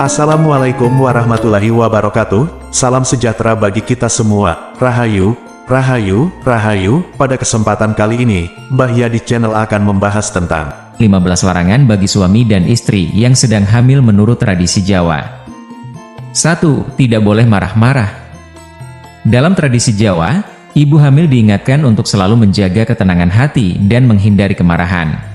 Assalamualaikum warahmatullahi wabarakatuh, salam sejahtera bagi kita semua, Rahayu, Rahayu, Rahayu. Pada kesempatan kali ini, Mbah Yadi Channel akan membahas tentang 15 larangan bagi suami dan istri yang sedang hamil menurut tradisi Jawa. 1. Tidak boleh marah-marah. Dalam tradisi Jawa, ibu hamil diingatkan untuk selalu menjaga ketenangan hati dan menghindari kemarahan.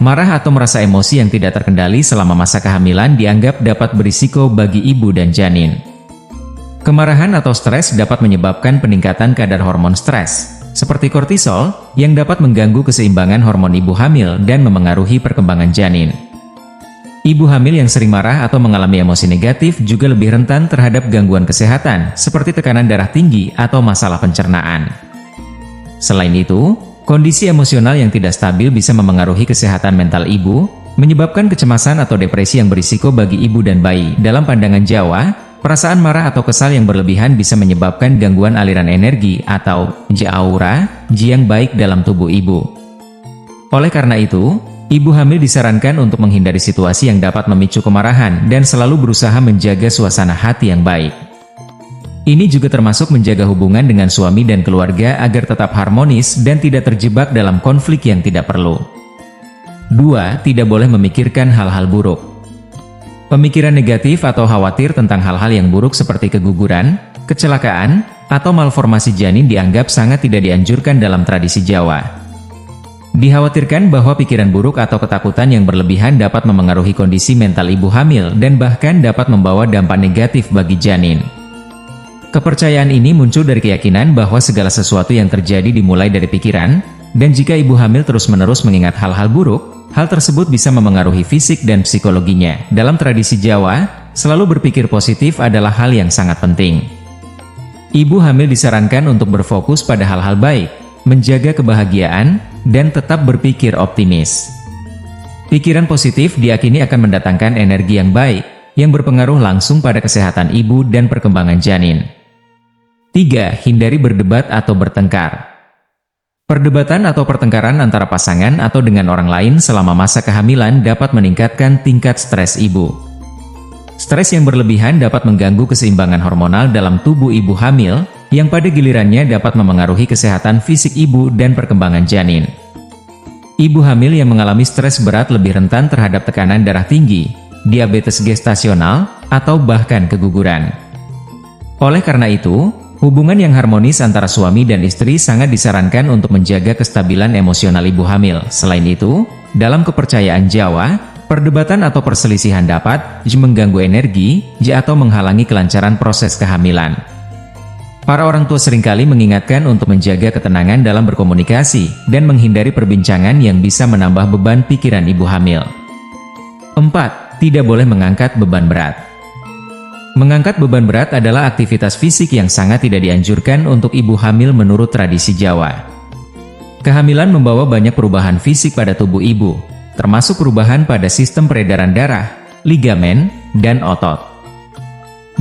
Marah atau merasa emosi yang tidak terkendali selama masa kehamilan dianggap dapat berisiko bagi ibu dan janin. Kemarahan atau stres dapat menyebabkan peningkatan kadar hormon stres, seperti kortisol, yang dapat mengganggu keseimbangan hormon ibu hamil dan memengaruhi perkembangan janin. Ibu hamil yang sering marah atau mengalami emosi negatif juga lebih rentan terhadap gangguan kesehatan, seperti tekanan darah tinggi atau masalah pencernaan. Selain itu, kondisi emosional yang tidak stabil bisa memengaruhi kesehatan mental ibu, menyebabkan kecemasan atau depresi yang berisiko bagi ibu dan bayi. Dalam pandangan Jawa, perasaan marah atau kesal yang berlebihan bisa menyebabkan gangguan aliran energi atau aura yang baik dalam tubuh ibu. Oleh karena itu, ibu hamil disarankan untuk menghindari situasi yang dapat memicu kemarahan dan selalu berusaha menjaga suasana hati yang baik. Ini juga termasuk menjaga hubungan dengan suami dan keluarga agar tetap harmonis dan tidak terjebak dalam konflik yang tidak perlu. 2. Tidak boleh memikirkan hal-hal buruk. Pemikiran negatif atau khawatir tentang hal-hal yang buruk seperti keguguran, kecelakaan, atau malformasi janin dianggap sangat tidak dianjurkan dalam tradisi Jawa. Dikhawatirkan bahwa pikiran buruk atau ketakutan yang berlebihan dapat memengaruhi kondisi mental ibu hamil dan bahkan dapat membawa dampak negatif bagi janin. Kepercayaan ini muncul dari keyakinan bahwa segala sesuatu yang terjadi dimulai dari pikiran, dan jika ibu hamil terus-menerus mengingat hal-hal buruk, hal tersebut bisa memengaruhi fisik dan psikologinya. Dalam tradisi Jawa, selalu berpikir positif adalah hal yang sangat penting. Ibu hamil disarankan untuk berfokus pada hal-hal baik, menjaga kebahagiaan, dan tetap berpikir optimis. Pikiran positif diyakini akan mendatangkan energi yang baik, yang berpengaruh langsung pada kesehatan ibu dan perkembangan janin. 3. Hindari berdebat atau bertengkar. Perdebatan atau pertengkaran antara pasangan atau dengan orang lain selama masa kehamilan dapat meningkatkan tingkat stres ibu. Stres yang berlebihan dapat mengganggu keseimbangan hormonal dalam tubuh ibu hamil, yang pada gilirannya dapat memengaruhi kesehatan fisik ibu dan perkembangan janin. Ibu hamil yang mengalami stres berat lebih rentan terhadap tekanan darah tinggi, diabetes gestasional, atau bahkan keguguran. Oleh karena itu, hubungan yang harmonis antara suami dan istri sangat disarankan untuk menjaga kestabilan emosional ibu hamil. Selain itu, dalam kepercayaan Jawa, perdebatan atau perselisihan dapat mengganggu energi atau menghalangi kelancaran proses kehamilan. Para orang tua seringkali mengingatkan untuk menjaga ketenangan dalam berkomunikasi dan menghindari perbincangan yang bisa menambah beban pikiran ibu hamil. 4. Tidak boleh mengangkat beban berat. Mengangkat beban berat adalah aktivitas fisik yang sangat tidak dianjurkan untuk ibu hamil menurut tradisi Jawa. Kehamilan membawa banyak perubahan fisik pada tubuh ibu, termasuk perubahan pada sistem peredaran darah, ligamen, dan otot.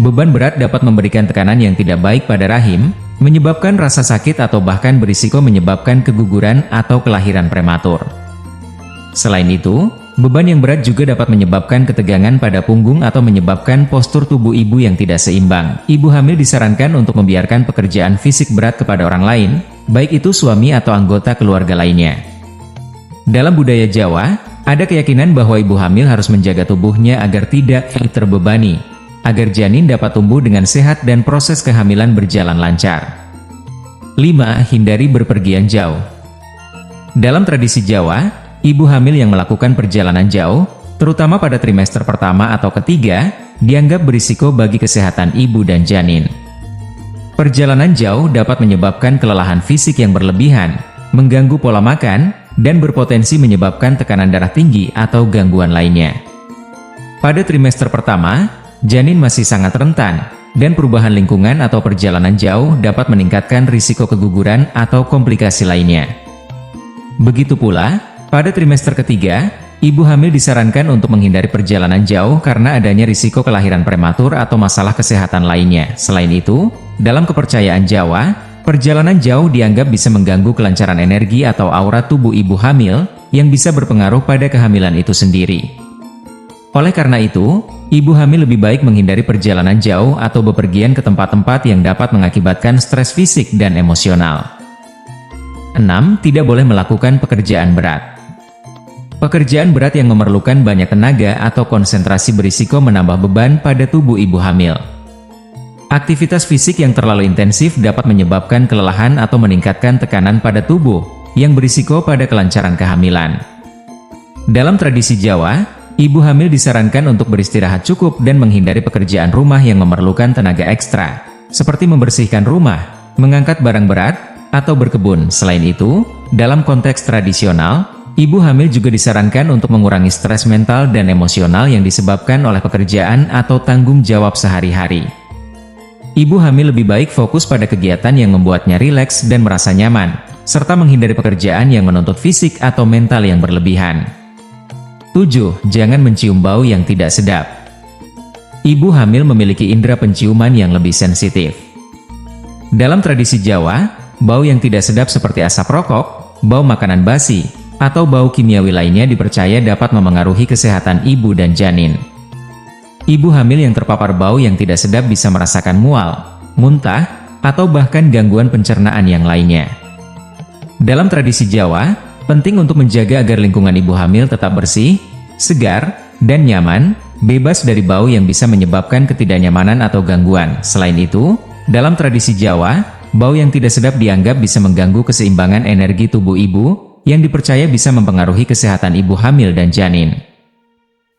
Beban berat dapat memberikan tekanan yang tidak baik pada rahim, menyebabkan rasa sakit atau bahkan berisiko menyebabkan keguguran atau kelahiran prematur. Selain itu, beban yang berat juga dapat menyebabkan ketegangan pada punggung atau menyebabkan postur tubuh ibu yang tidak seimbang. Ibu hamil disarankan untuk membiarkan pekerjaan fisik berat kepada orang lain, baik itu suami atau anggota keluarga lainnya. Dalam budaya Jawa, ada keyakinan bahwa ibu hamil harus menjaga tubuhnya agar tidak terbebani, agar janin dapat tumbuh dengan sehat dan proses kehamilan berjalan lancar. 5. Hindari berpergian jauh. Dalam tradisi Jawa, ibu hamil yang melakukan perjalanan jauh, terutama pada trimester pertama atau ketiga, dianggap berisiko bagi kesehatan ibu dan janin. Perjalanan jauh dapat menyebabkan kelelahan fisik yang berlebihan, mengganggu pola makan, dan berpotensi menyebabkan tekanan darah tinggi atau gangguan lainnya. Pada trimester pertama, janin masih sangat rentan, dan perubahan lingkungan atau perjalanan jauh dapat meningkatkan risiko keguguran atau komplikasi lainnya. Begitu pula, pada trimester ketiga, ibu hamil disarankan untuk menghindari perjalanan jauh karena adanya risiko kelahiran prematur atau masalah kesehatan lainnya. Selain itu, dalam kepercayaan Jawa, perjalanan jauh dianggap bisa mengganggu kelancaran energi atau aura tubuh ibu hamil, yang bisa berpengaruh pada kehamilan itu sendiri. Oleh karena itu, ibu hamil lebih baik menghindari perjalanan jauh atau bepergian ke tempat-tempat yang dapat mengakibatkan stres fisik dan emosional. 6. Tidak boleh melakukan pekerjaan berat. Pekerjaan berat yang memerlukan banyak tenaga atau konsentrasi berisiko menambah beban pada tubuh ibu hamil. Aktivitas fisik yang terlalu intensif dapat menyebabkan kelelahan atau meningkatkan tekanan pada tubuh, yang berisiko pada kelancaran kehamilan. Dalam tradisi Jawa, ibu hamil disarankan untuk beristirahat cukup dan menghindari pekerjaan rumah yang memerlukan tenaga ekstra, seperti membersihkan rumah, mengangkat barang berat, atau berkebun. Selain itu, dalam konteks tradisional, ibu hamil juga disarankan untuk mengurangi stres mental dan emosional yang disebabkan oleh pekerjaan atau tanggung jawab sehari-hari. Ibu hamil lebih baik fokus pada kegiatan yang membuatnya rileks dan merasa nyaman, serta menghindari pekerjaan yang menuntut fisik atau mental yang berlebihan. 7. Jangan mencium bau yang tidak sedap. Ibu hamil memiliki indera penciuman yang lebih sensitif. Dalam tradisi Jawa, bau yang tidak sedap seperti asap rokok, bau makanan basi, atau bau kimiawi lainnya dipercaya dapat memengaruhi kesehatan ibu dan janin. Ibu hamil yang terpapar bau yang tidak sedap bisa merasakan mual, muntah, atau bahkan gangguan pencernaan yang lainnya. Dalam tradisi Jawa, penting untuk menjaga agar lingkungan ibu hamil tetap bersih, segar, dan nyaman, bebas dari bau yang bisa menyebabkan ketidaknyamanan atau gangguan. Selain itu, dalam tradisi Jawa, bau yang tidak sedap dianggap bisa mengganggu keseimbangan energi tubuh ibu, yang dipercaya bisa mempengaruhi kesehatan ibu hamil dan janin.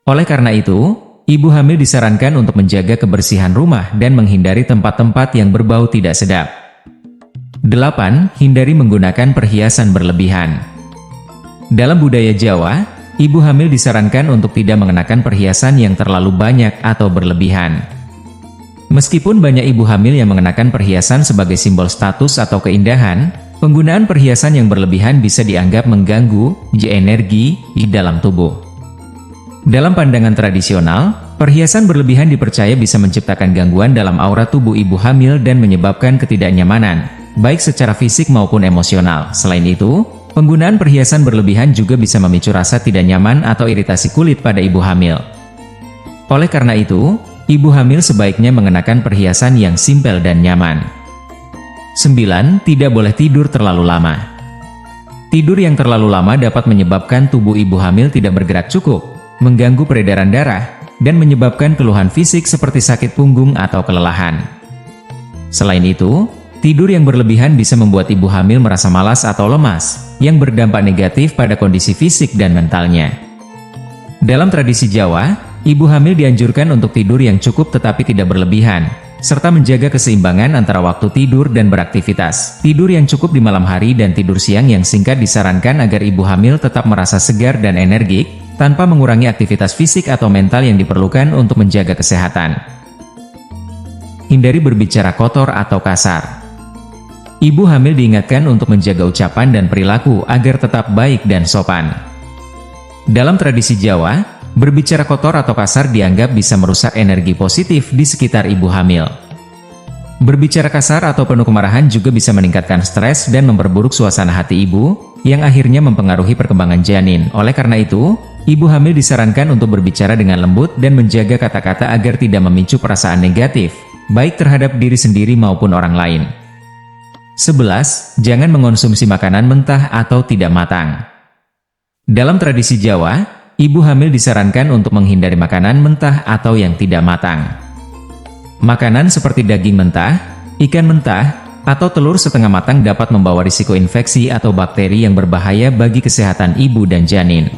Oleh karena itu, ibu hamil disarankan untuk menjaga kebersihan rumah dan menghindari tempat-tempat yang berbau tidak sedap. 8. Hindari menggunakan perhiasan berlebihan. Dalam budaya Jawa, ibu hamil disarankan untuk tidak mengenakan perhiasan yang terlalu banyak atau berlebihan. Meskipun banyak ibu hamil yang mengenakan perhiasan sebagai simbol status atau keindahan, penggunaan perhiasan yang berlebihan bisa dianggap mengganggu energi di dalam tubuh. Dalam pandangan tradisional, perhiasan berlebihan dipercaya bisa menciptakan gangguan dalam aura tubuh ibu hamil dan menyebabkan ketidaknyamanan, baik secara fisik maupun emosional. Selain itu, penggunaan perhiasan berlebihan juga bisa memicu rasa tidak nyaman atau iritasi kulit pada ibu hamil. Oleh karena itu, ibu hamil sebaiknya mengenakan perhiasan yang simpel dan nyaman. 9. Tidak boleh tidur terlalu lama. Tidur yang terlalu lama dapat menyebabkan tubuh ibu hamil tidak bergerak cukup, mengganggu peredaran darah, dan menyebabkan keluhan fisik seperti sakit punggung atau kelelahan. Selain itu, tidur yang berlebihan bisa membuat ibu hamil merasa malas atau lemas, yang berdampak negatif pada kondisi fisik dan mentalnya. Dalam tradisi Jawa, ibu hamil dianjurkan untuk tidur yang cukup tetapi tidak berlebihan, serta menjaga keseimbangan antara waktu tidur dan beraktivitas. Tidur yang cukup di malam hari dan tidur siang yang singkat disarankan agar ibu hamil tetap merasa segar dan energik, tanpa mengurangi aktivitas fisik atau mental yang diperlukan untuk menjaga kesehatan. Hindari berbicara kotor atau kasar. Ibu hamil diingatkan untuk menjaga ucapan dan perilaku agar tetap baik dan sopan. Dalam tradisi Jawa, berbicara kotor atau kasar dianggap bisa merusak energi positif di sekitar ibu hamil. Berbicara kasar atau penuh kemarahan juga bisa meningkatkan stres dan memperburuk suasana hati ibu, yang akhirnya mempengaruhi perkembangan janin. Oleh karena itu, ibu hamil disarankan untuk berbicara dengan lembut dan menjaga kata-kata agar tidak memicu perasaan negatif, baik terhadap diri sendiri maupun orang lain. 11. Jangan mengonsumsi makanan mentah atau tidak matang. Dalam tradisi Jawa, ibu hamil disarankan untuk menghindari makanan mentah atau yang tidak matang. Makanan seperti daging mentah, ikan mentah, atau telur setengah matang dapat membawa risiko infeksi atau bakteri yang berbahaya bagi kesehatan ibu dan janin.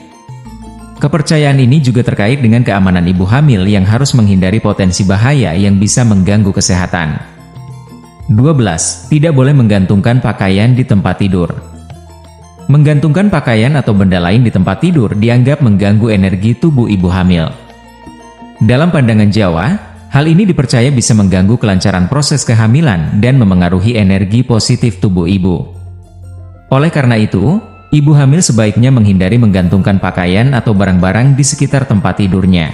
Kepercayaan ini juga terkait dengan keamanan ibu hamil yang harus menghindari potensi bahaya yang bisa mengganggu kesehatan. 12. Tidak boleh menggantungkan pakaian di tempat tidur. Menggantungkan pakaian atau benda lain di tempat tidur dianggap mengganggu energi tubuh ibu hamil. Dalam pandangan Jawa, hal ini dipercaya bisa mengganggu kelancaran proses kehamilan dan memengaruhi energi positif tubuh ibu. Oleh karena itu, ibu hamil sebaiknya menghindari menggantungkan pakaian atau barang-barang di sekitar tempat tidurnya.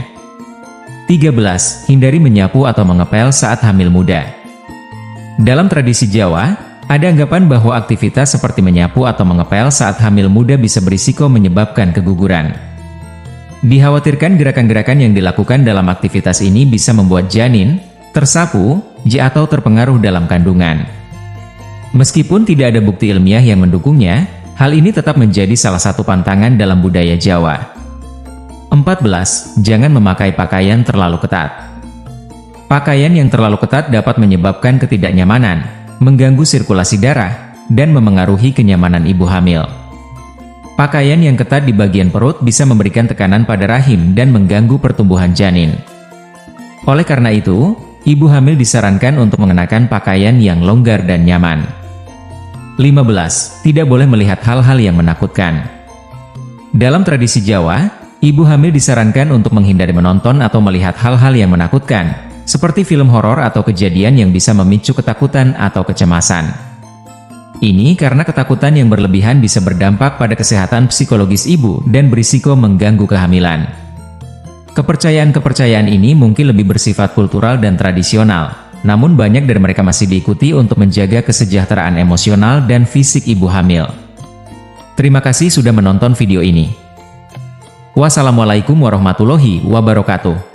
13. Hindari menyapu atau mengepel saat hamil muda. Dalam tradisi Jawa, ada anggapan bahwa aktivitas seperti menyapu atau mengepel saat hamil muda bisa berisiko menyebabkan keguguran. Dikhawatirkan gerakan-gerakan yang dilakukan dalam aktivitas ini bisa membuat janin tersapu, atau terpengaruh dalam kandungan. Meskipun tidak ada bukti ilmiah yang mendukungnya, hal ini tetap menjadi salah satu pantangan dalam budaya Jawa. 14. Jangan memakai pakaian terlalu ketat. Pakaian yang terlalu ketat dapat menyebabkan ketidaknyamanan, mengganggu sirkulasi darah, dan memengaruhi kenyamanan ibu hamil. Pakaian yang ketat di bagian perut bisa memberikan tekanan pada rahim dan mengganggu pertumbuhan janin. Oleh karena itu, ibu hamil disarankan untuk mengenakan pakaian yang longgar dan nyaman. 15. Tidak boleh melihat hal-hal yang menakutkan. Dalam tradisi Jawa, ibu hamil disarankan untuk menghindari menonton atau melihat hal-hal yang menakutkan, seperti film horor atau kejadian yang bisa memicu ketakutan atau kecemasan. Ini karena ketakutan yang berlebihan bisa berdampak pada kesehatan psikologis ibu dan berisiko mengganggu kehamilan. Kepercayaan-kepercayaan ini mungkin lebih bersifat kultural dan tradisional, namun banyak dari mereka masih diikuti untuk menjaga kesejahteraan emosional dan fisik ibu hamil. Terima kasih sudah menonton video ini. Wassalamualaikum warahmatullahi wabarakatuh.